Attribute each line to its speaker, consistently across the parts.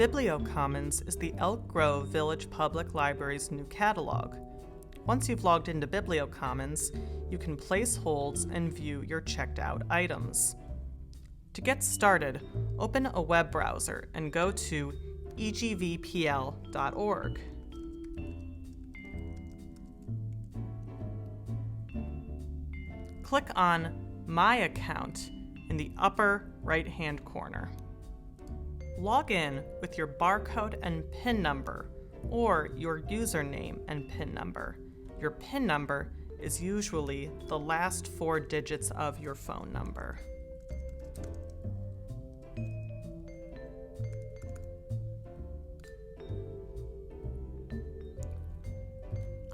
Speaker 1: BiblioCommons is the Elk Grove Village Public Library's new catalog. Once you've logged into BiblioCommons, you can place holds and view your checked out items. To get started, open a web browser and go to egvpl.org. Click on My Account in the upper right-hand corner. Log in with your barcode and PIN number, or your username and PIN number. Your PIN number is usually the last 4 digits of your phone number.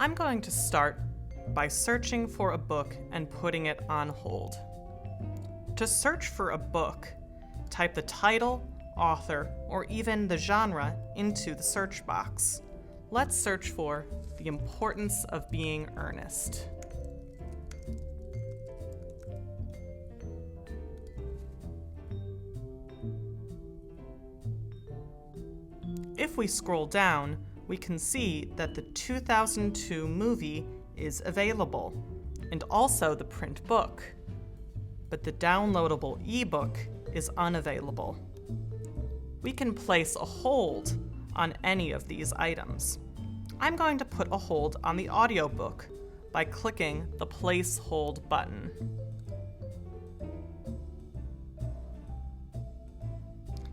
Speaker 1: I'm going to start by searching for a book and putting it on hold. To search for a book, type the title, author, or even the genre into the search box. Let's search for The Importance of Being Earnest. If we scroll down, we can see that the 2002 movie is available, and also the print book, but the downloadable ebook is unavailable. We can place a hold on any of these items. I'm going to put a hold on the audiobook by clicking the Place Hold button.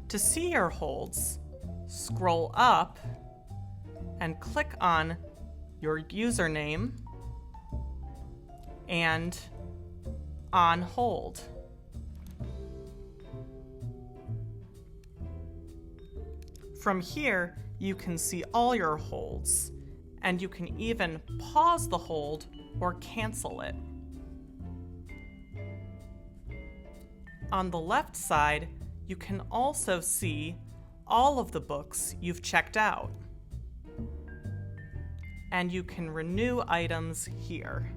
Speaker 1: To see your holds, scroll up and click on your username and On Hold. From here, you can see all your holds, and you can even pause the hold or cancel it. On the left side, you can also see all of the books you've checked out, and you can renew items here.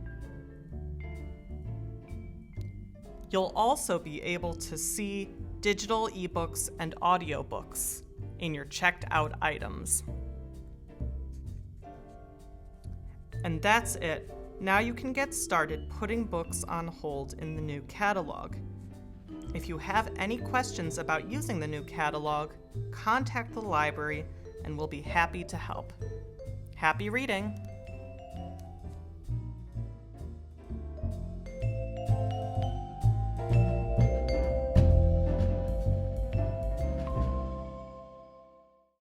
Speaker 1: You'll also be able to see digital ebooks and audiobooks in your checked out items. And that's it. Now you can get started putting books on hold in the new catalog. If you have any questions about using the new catalog, contact the library and we'll be happy to help. Happy reading!